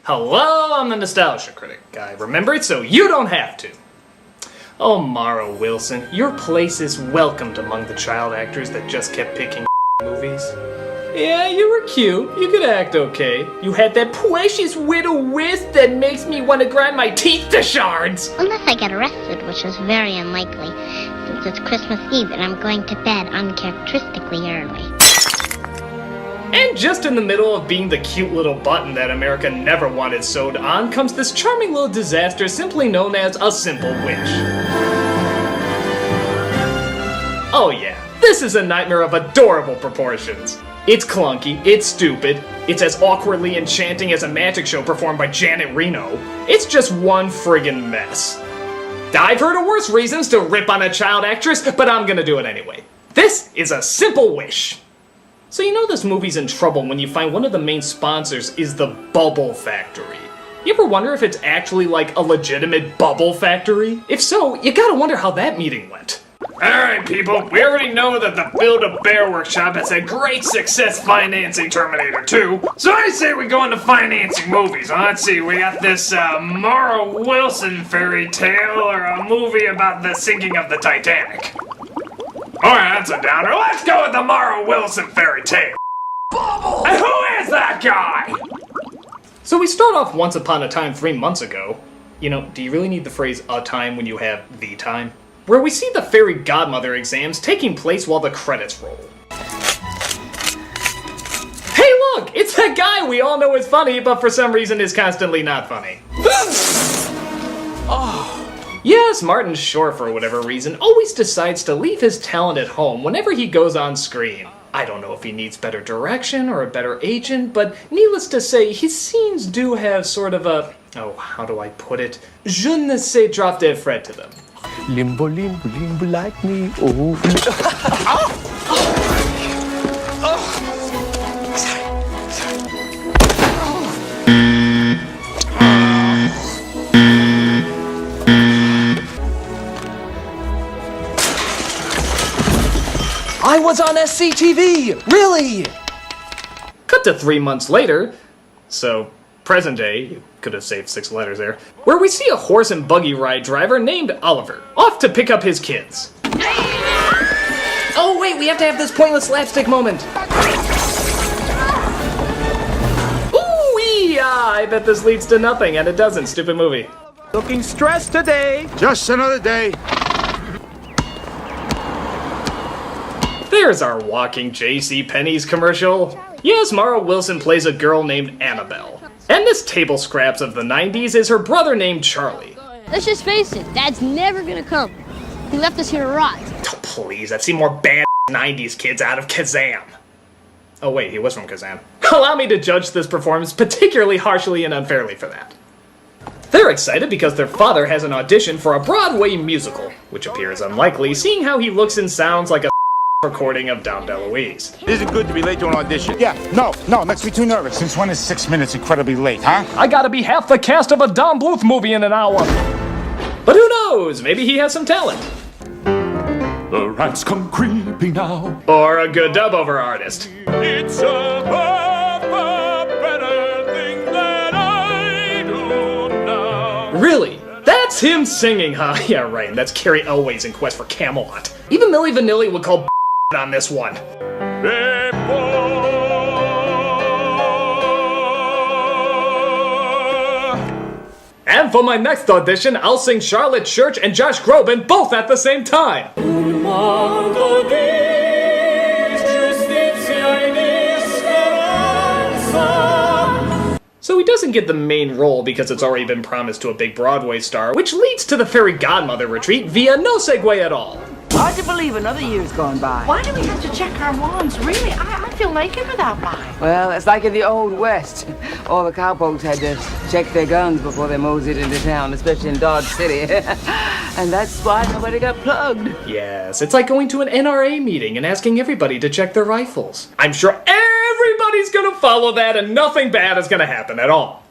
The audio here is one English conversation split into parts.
Hello, I'm the Nostalgia Critic. I remember it so you don't have to. Oh, Mara Wilson, your place is welcomed among the child actors that just kept picking movies. Yeah, you were cute. You could act okay. You had that precious widow wisp that makes me want to grind my teeth to shards. Unless I get arrested, which is very unlikely, since it's Christmas Eve and I'm going to bed uncharacteristically early. And just in the middle of being the cute little button that America never wanted sewed on comes this charming little disaster simply known as a simple wish. Oh yeah, this is a nightmare of adorable proportions. It's clunky, it's stupid, it's as awkwardly enchanting as a magic show performed by Janet Reno. It's just one friggin' mess. I've heard of worse reasons to rip on a child actress, but I'm gonna do it anyway. This is a simple wish. So you know this movie's in trouble when you find one of the main sponsors is the Bubble Factory. You ever wonder if it's actually like a legitimate bubble factory? If so, you gotta wonder how that meeting went. Alright people, we already know that the Build-A-Bear Workshop has had great success financing Terminator 2, so I say we go into financing movies. Let's see, we got this Mara Wilson fairy tale or a movie about the sinking of the Titanic. Alright, that's a downer. Let's go with the Mara Wilson fairy tale. Bubble! And who is that guy? So we start off Once Upon a Time 3 months ago. You know, do you really need the phrase a time when you have the time? Where we see the fairy godmother exams taking place while the credits roll. Hey look! It's that guy we all know is funny, but for some reason is constantly not funny. Yes, Martin Short, for whatever reason, always decides to leave his talent at home whenever he goes on screen. I don't know if he needs better direction or a better agent, but needless to say, his scenes do have sort of a, oh, how do I put it? Je ne sais drop dead Fred to them. Limbo, limbo, limbo like me, oh. I was on SCTV! Really? Cut to 3 months later, so present day, you could have saved 6 letters there, where we see a horse and buggy ride driver named Oliver, off to pick up his kids. Oh wait, we have to have this pointless slapstick moment. Ooh-wee! I bet this leads to nothing, and it doesn't, stupid movie. Looking stressed today. Just another day. There's our walking J.C. Penney's commercial. Yes, Mara Wilson plays a girl named Annabelle. And this table scraps of the 90s is her brother named Charlie. Let's just face it, Dad's never gonna come. He left us here to rot. Oh, please, I've seen more bad 90s kids out of Kazam. Oh wait, he was from Kazam. Allow me to judge this performance particularly harshly and unfairly for that. They're excited because their father has an audition for a Broadway musical, which appears unlikely seeing how he looks and sounds like a recording of Dom DeLuise. It isn't good to be late to an audition. Yeah, no, makes me too nervous. Since when is 6 minutes incredibly late, huh? I gotta be half the cast of a Don Bluth movie in an hour. But who knows? Maybe he has some talent. The rats come creeping now. Or a good dub-over artist. It's a better thing that I do now. Really? That's him singing, huh? Yeah, right, and that's Carrie Elways in Quest for Camelot. Even Milli Vanilli would call on this one. And for my next audition, I'll sing Charlotte Church and Josh Groban both at the same time. So he doesn't get the main role because it's already been promised to a big Broadway star, which leads to the fairy godmother retreat via no segue at all. Hard to believe another year's gone by. Why do we have to check our wands? Really, I feel naked without mine. Well, it's like in the Old West. All the cowpokes had to check their guns before they moseyed into town, especially in Dodge City. And that's why nobody got plugged. Yes, it's like going to an NRA meeting and asking everybody to check their rifles. I'm sure everybody's gonna follow that and nothing bad is gonna happen at all.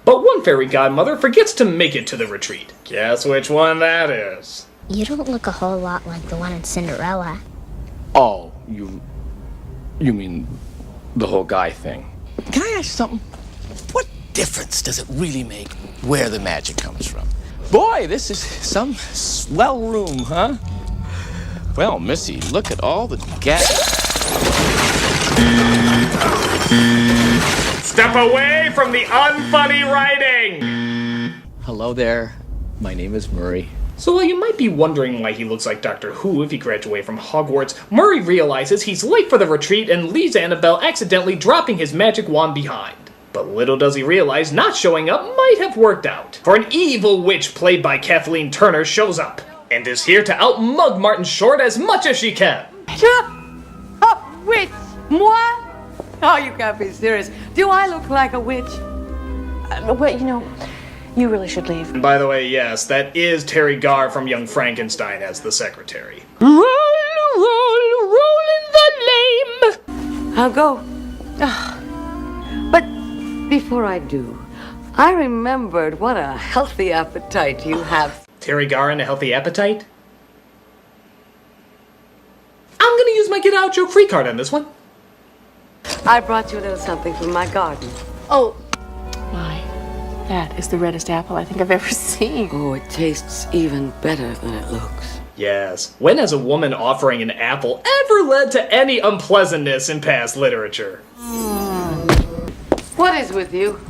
But one fairy godmother forgets to make it to the retreat. Guess which one that is? You don't look a whole lot like the one in Cinderella. Oh, you mean the whole guy thing? Can I ask you something? What difference does it really make where the magic comes from? Boy, this is some swell room, huh? Well, Missy, look at all the gas. Step away from the unfunny writing! Hello there. My name is Murray. So while you might be wondering why he looks like Doctor Who if he graduated from Hogwarts, Murray realizes he's late for the retreat and leaves Annabelle accidentally dropping his magic wand behind. But little does he realize not showing up might have worked out, for an evil witch played by Kathleen Turner shows up, and is here to outmug Martin Short as much as she can. Oh, witch! Moi? Oh, you can't be serious. Do I look like a witch? Well, you know, you really should leave. And by the way, yes, that is Terry Garr from Young Frankenstein as the secretary. Roll, roll, roll in the lame. I'll go. But before I do, I remembered what a healthy appetite you have. Terry Garr and a healthy appetite? I'm gonna use my Get Out Joke free card on this one. I brought you a little something from my garden. Oh, my. That is the reddest apple I think I've ever seen. Oh, it tastes even better than it looks. Yes. When has a woman offering an apple ever led to any unpleasantness in past literature? What is with you?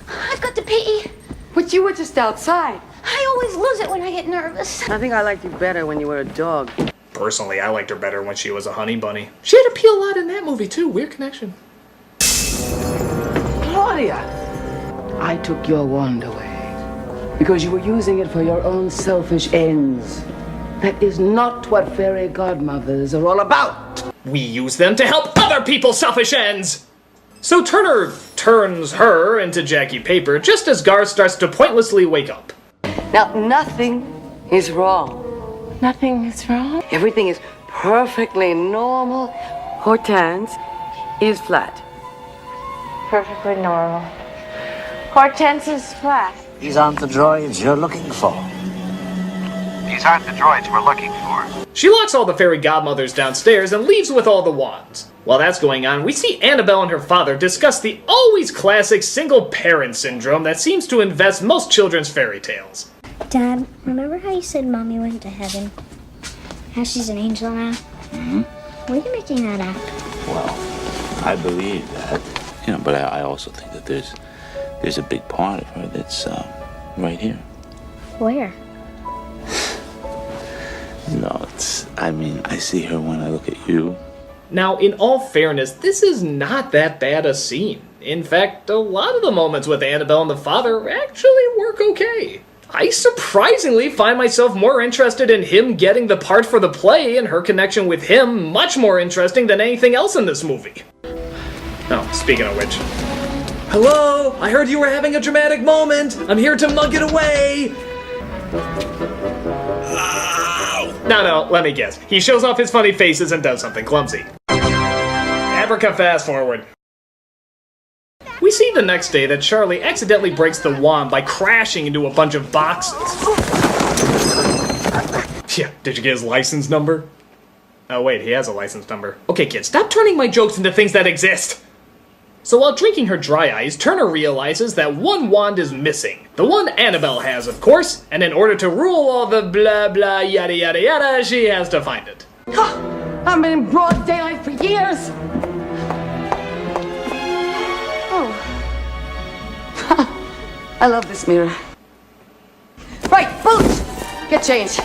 I've got to pee. But you were just outside. I always lose it when I get nervous. I think I liked you better when you were a dog. Personally, I liked her better when she was a honey bunny. She had to pee a lot in that movie too. Weird connection. Claudia! I took your wand away because you were using it for your own selfish ends. That is not what fairy godmothers are all about. We use them to help other people's selfish ends! So Turner turns her into Jackie Paper just as Gar starts to pointlessly wake up. Now, nothing is wrong. Nothing is wrong. Everything is perfectly normal. Hortense is flat. Perfectly normal. Hortense is flat. These aren't the droids you're looking for. These aren't the droids we're looking for. She locks all the fairy godmothers downstairs and leaves with all the wands. While that's going on, we see Annabelle and her father discuss the always classic single parent syndrome that seems to invest most children's fairy tales. Dad, remember how you said Mommy went to heaven? How she's an angel now? Mm-hmm. Where are you making that up? Well, I believe that, but I also think that there's a big part of her that's right here. Where? No, I see her when I look at you. Now, in all fairness, this is not that bad a scene. In fact, a lot of the moments with Annabelle and the father actually work okay. I surprisingly find myself more interested in him getting the part for the play and her connection with him much more interesting than anything else in this movie. Oh, speaking of which. Hello? I heard you were having a dramatic moment. I'm here to mug it away. No, let me guess. He shows off his funny faces and does something clumsy. Abraca fast forward. We see the next day that Charlie accidentally breaks the wand by crashing into a bunch of boxes. Yeah, did you get his license number? Oh wait, he has a license number. Okay kids, stop turning my jokes into things that exist! So while drinking her dry ice, Turner realizes that one wand is missing. The one Annabelle has, of course, and in order to rule all the blah blah yada yada yada, she has to find it. I've been in broad daylight for years. Oh. I love this mirror. Right, boots! Get changed.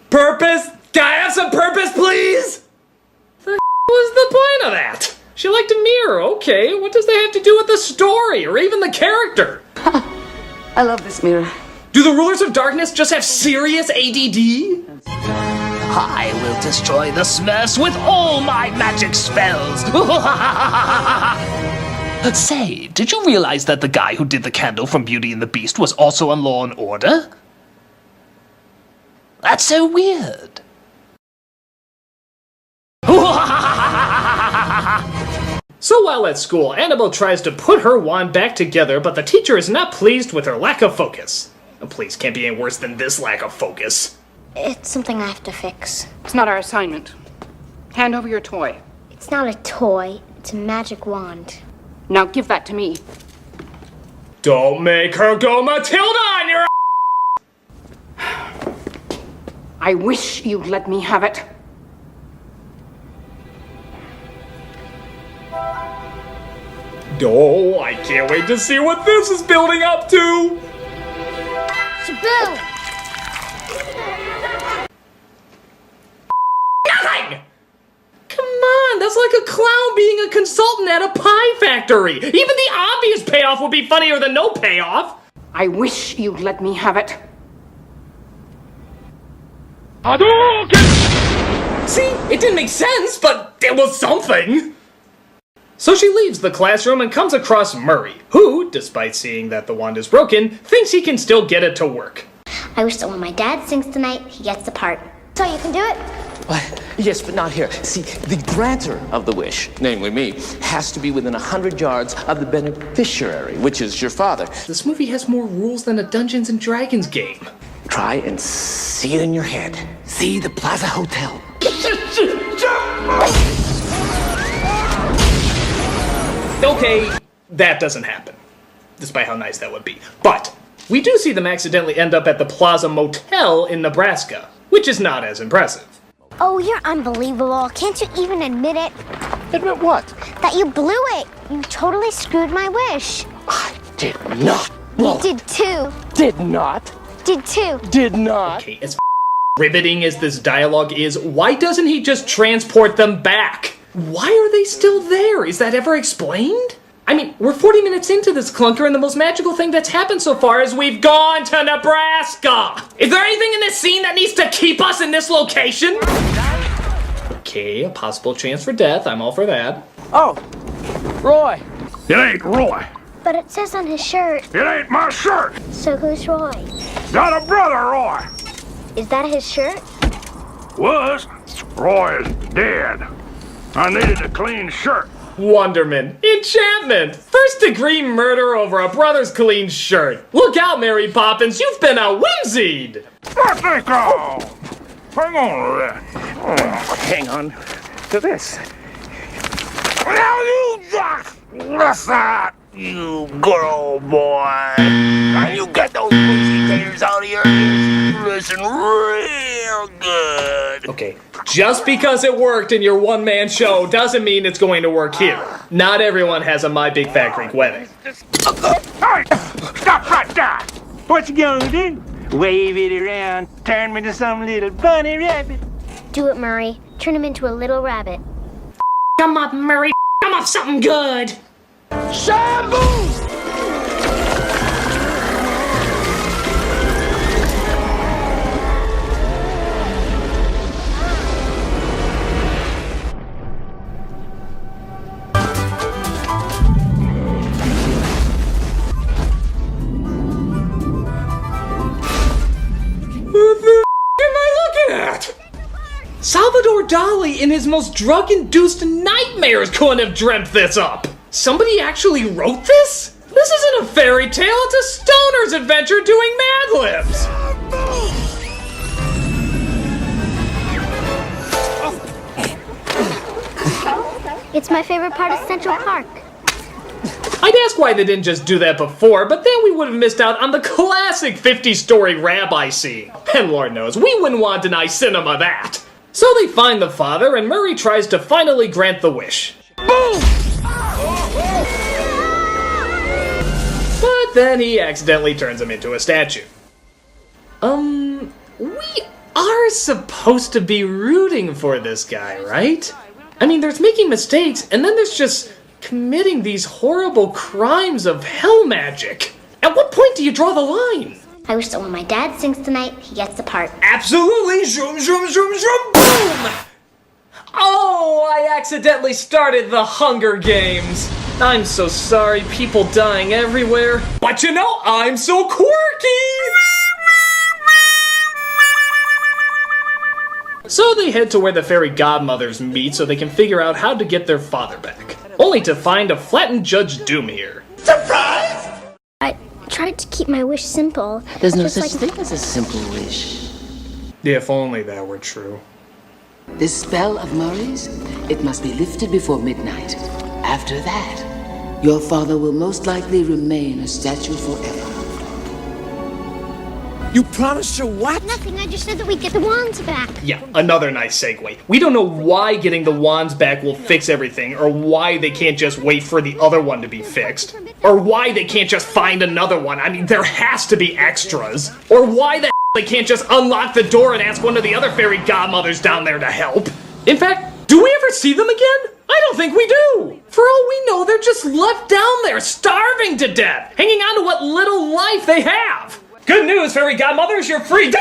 Purpose? Can I have some purpose, please? The was the point of that? She liked a mirror, okay. What does that have to do with the story, or even the character? I love this mirror. Do the rulers of darkness just have serious ADD? I will destroy the Smurfs with all my magic spells. Say, did you realize that the guy who did the candle from Beauty and the Beast was also on Law and Order? That's so weird. So while at school, Annabelle tries to put her wand back together, but the teacher is not pleased with her lack of focus. Oh, please, can't be any worse than this lack of focus. It's something I have to fix. It's not our assignment. Hand over your toy. It's not a toy, it's a magic wand. Now give that to me. Don't make her go Matilda on your I wish you'd let me have it. Oh, I can't wait to see what this is building up to! Shaboom! Nothing! Come on, that's like a clown being a consultant at a pie factory! Even the obvious payoff would be funnier than no payoff! I wish you'd let me have it. See, it didn't make sense, but it was something! So she leaves the classroom and comes across Murray, who, despite seeing that the wand is broken, thinks he can still get it to work. I wish that when my dad sings tonight, he gets the part. So you can do it? What? Yes, but not here. See, the grantor of the wish, namely me, has to be within 100 yards of the beneficiary, which is your father. This movie has more rules than a Dungeons & Dragons game. Try and see it in your head. See the Plaza Hotel. Okay, that doesn't happen, despite how nice that would be. But we do see them accidentally end up at the Plaza Motel in Nebraska, which is not as impressive. Oh, you're unbelievable. Can't you even admit it? Admit what? That you blew it. You totally screwed my wish. I did not. You did too. Did not. Did too. Did not. Okay, as riveting as this dialogue is, why doesn't he just transport them back? Why are they still there? Is that ever explained? I mean, we're 40 minutes into this clunker, and the most magical thing that's happened so far is we've gone to Nebraska! Is there anything in this scene that needs to keep us in this location? Okay, a possible chance for death. I'm all for that. Oh, Roy. It ain't Roy. But it says on his shirt. It ain't my shirt. So who's Roy? Got a brother, Roy. Is that his shirt? Was. Roy is dead. I needed a clean shirt. Wonderman. Enchantment. First degree murder over a brother's clean shirt. Look out, Mary Poppins. You've been whimsied. What they call? Hang on to that. Hang on to this. Now you just listen, you good old boy. Now you get those pussy taters out of your ears. Listen real good. Okay, just because it worked in your one-man show doesn't mean it's going to work here. Not everyone has a My Big Fat Greek Wedding. Hey, stop right there. What you gonna do? Wave it around, turn me to some little bunny rabbit. Do it, Murray. Turn him into a little rabbit. Come up, Murray. Come up something good. Shabu! What the am I looking at? Salvador Dali in his most drug-induced nightmares couldn't have dreamt this up. Somebody actually wrote this? This isn't a fairy tale, it's a stoner's adventure doing Mad Libs. It's my favorite part of Central Park. I'd ask why they didn't just do that before, but then we would have missed out on the classic 50-story rabbi scene. And Lord knows, we wouldn't want to deny cinema that. So they find the father, and Murray tries to finally grant the wish. Boom! But then he accidentally turns him into a statue. We are supposed to be rooting for this guy, right? I mean, there's making mistakes, and then there's just committing these horrible crimes of hell magic. At what point do you draw the line? I wish that when my dad sings tonight, he gets the part. Absolutely! Zoom, zoom, zoom, zoom, boom! Oh, I accidentally started the Hunger Games. I'm so sorry, people dying everywhere. But you know, I'm so quirky! So they head to where the fairy godmothers meet so they can figure out how to get their father back. Only to find a flattened Judge Doom here. Surprise! I tried to keep my wish simple. There's no just such thing as a simple wish. If only that were true. This spell of Murray's, it must be lifted before midnight. After that, your father will most likely remain a statue forever. You promised her what? Nothing, I just said that we'd get the wands back. Yeah, another nice segue. We don't know why getting the wands back will fix everything, or why they can't just wait for the other one to be fixed, or why they can't just find another one. I mean, there has to be extras. Or why the they can't just unlock the door and ask one of the other fairy godmothers down there to help. In fact, do we ever see them again? I don't think we do! For all we know, they're just left down there, starving to death, hanging on to what little life they have! Good news, fairy godmothers, you're free!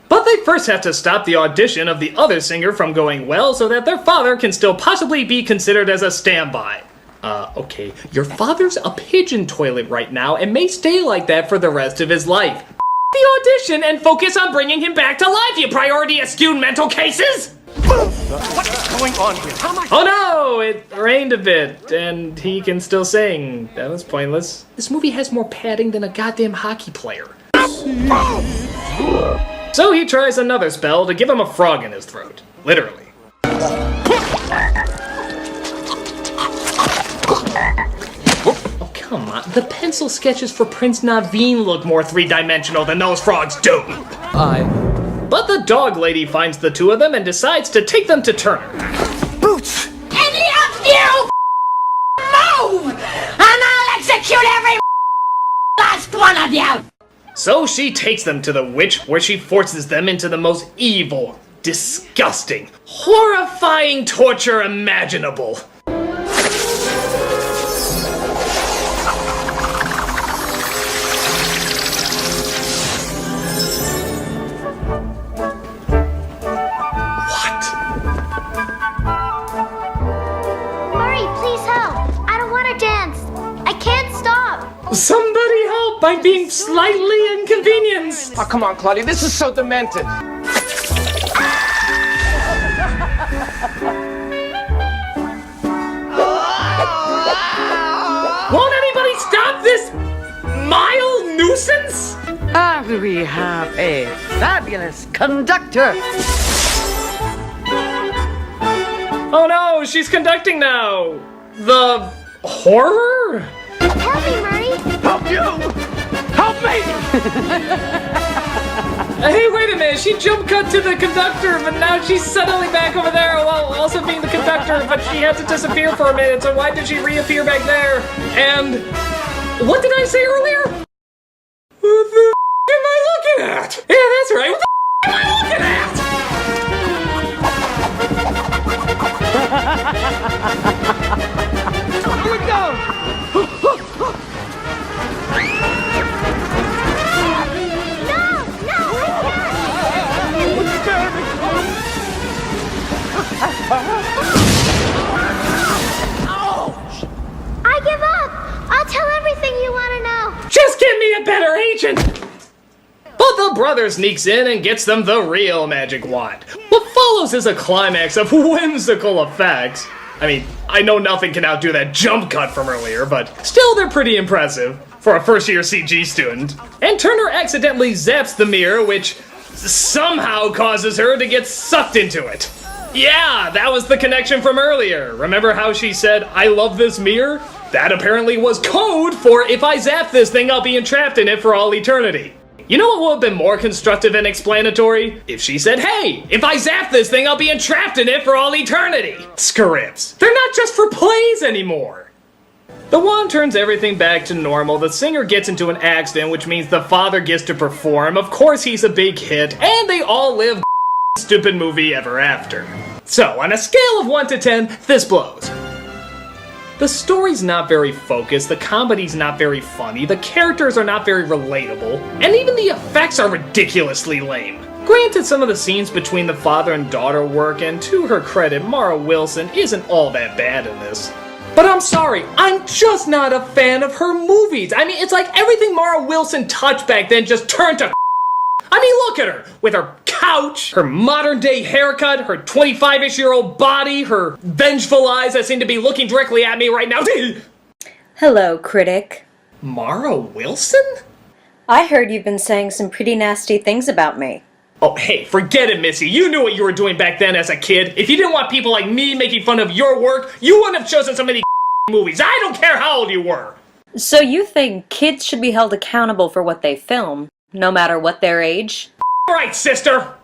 But they first have to stop the audition of the other singer from going well so that their father can still possibly be considered as a standby. Okay, your father's a pigeon toilet right now and may stay like that for the rest of his life. The audition and focus on bringing him back to life, you priority-skewed mental cases! What's going on here? How am I? Oh no, it rained a bit, and he can still sing. That was pointless. This movie has more padding than a goddamn hockey player. So he tries another spell to give him a frog in his throat. Literally. Oh, come on. The pencil sketches for Prince Naveen look more three-dimensional than those frogs do. But the dog lady finds the two of them and decides to take them to Turner. Boots! Any of you move, and I'll execute every last one of you! So she takes them to the witch, where she forces them into the most evil, disgusting, horrifying torture imaginable. Somebody help! I'm being slightly inconvenienced! Oh, come on, Claudia, this is so demented. Won't anybody stop this mild nuisance? And we have a fabulous conductor. Oh no, she's conducting now! The horror? Help me, Murray! Help you! Help me! Hey, wait a minute, she jump cut to the conductor, but now she's suddenly back over there while also being the conductor, but she had to disappear for a minute, so why did she reappear back there? And what did I say earlier? What the am I looking at? Yeah, that's right, what the am I looking at? Here we go! I give up! I'll tell everything you want to know! Just give me a better agent! But the brother sneaks in and gets them the real magic wand. What follows is a climax of whimsical effects. I mean, I know nothing can outdo that jump cut from earlier, but still they're pretty impressive for a first-year CG student. And Turner accidentally zaps the mirror, which somehow causes her to get sucked into it. Yeah, that was the connection from earlier. Remember how she said, "I love this mirror"? That apparently was code for if I zap this thing, I'll be entrapped in it for all eternity. You know what would have been more constructive and explanatory? If she said, "Hey, if I zap this thing, I'll be entrapped in it for all eternity." Scripts. They're not just for plays anymore. The wand turns everything back to normal. The singer gets into an accident, which means the father gets to perform. Of course he's a big hit, and they all live stupid movie ever after. So, on a scale of 1 to 10, this blows. The story's not very focused, the comedy's not very funny, the characters are not very relatable, and even the effects are ridiculously lame. Granted, some of the scenes between the father and daughter work, and to her credit, Mara Wilson isn't all that bad in this. But I'm sorry, I'm just not a fan of her movies. I mean, it's like everything Mara Wilson touched back then just turned to I mean, look at her! With her couch, her modern-day haircut, her 25-ish-year-old body, her vengeful eyes that seem to be looking directly at me right now. Hello, Critic. Mara Wilson? I heard you've been saying some pretty nasty things about me. Oh, hey, forget it, Missy. You knew what you were doing back then as a kid. If you didn't want people like me making fun of your work, you wouldn't have chosen so many movies. I don't care how old you were. So you think kids should be held accountable for what they film, no matter what their age? Right, sister!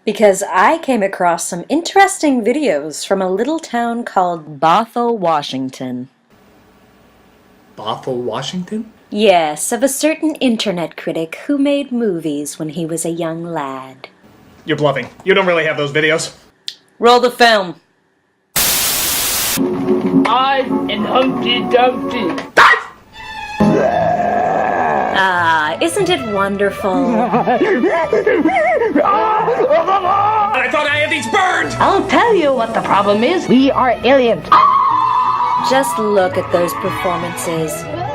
Because I came across some interesting videos from a little town called Bothell, Washington. Bothell, Washington? Yes, of a certain internet critic who made movies when he was a young lad. You're bluffing. You don't really have those videos. Roll the film. I and Humpty Dumpty. Ah, isn't it wonderful? I thought I had these burned! I'll tell you what the problem is. We are aliens. Just look at those performances.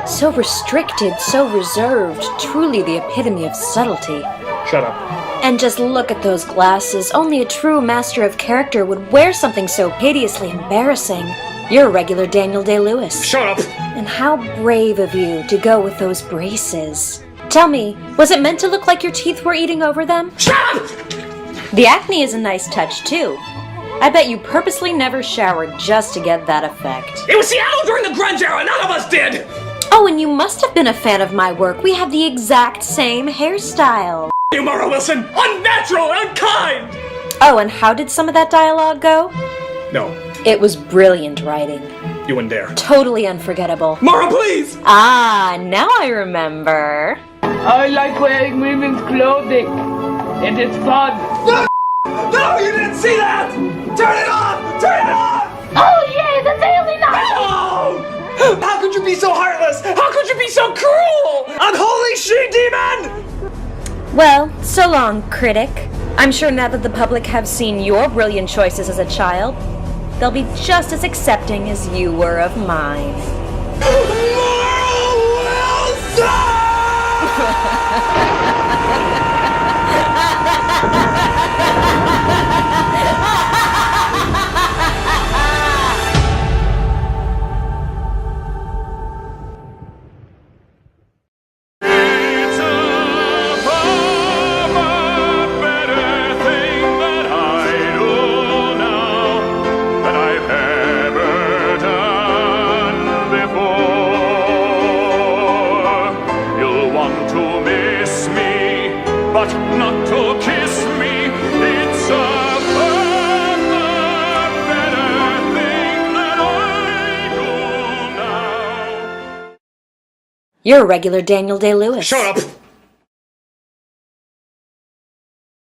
So restricted, so reserved, truly the epitome of subtlety. Shut up. And just look at those glasses. Only a true master of character would wear something so hideously embarrassing. You're a regular Daniel Day-Lewis. Shut up! And how brave of you to go with those braces. Tell me, was it meant to look like your teeth were eating over them? Shut up! The acne is a nice touch, too. I bet you purposely never showered just to get that effect. It was Seattle during the grunge era, none of us did! Oh, and you must have been a fan of my work. We have the exact same hairstyle. You, Mara Wilson! Unnatural, unkind! Oh, and how did some of that dialogue go? No. It was brilliant writing. You wouldn't dare. Totally unforgettable. Mara, please! Ah, now I remember. I like wearing women's clothing. It is fun. No, you didn't see that! Turn it off! Turn it off! Oh yeah, the Daily Night! No! How could you be so heartless? How could you be so cruel? Unholy she-demon! Well, so long, critic. I'm sure now that the public have seen your brilliant choices as a child, they'll be just as accepting as you were of mine. But not to kiss me, it's a far, far better thing that I do now. You're a regular Daniel Day-Lewis. Shut up!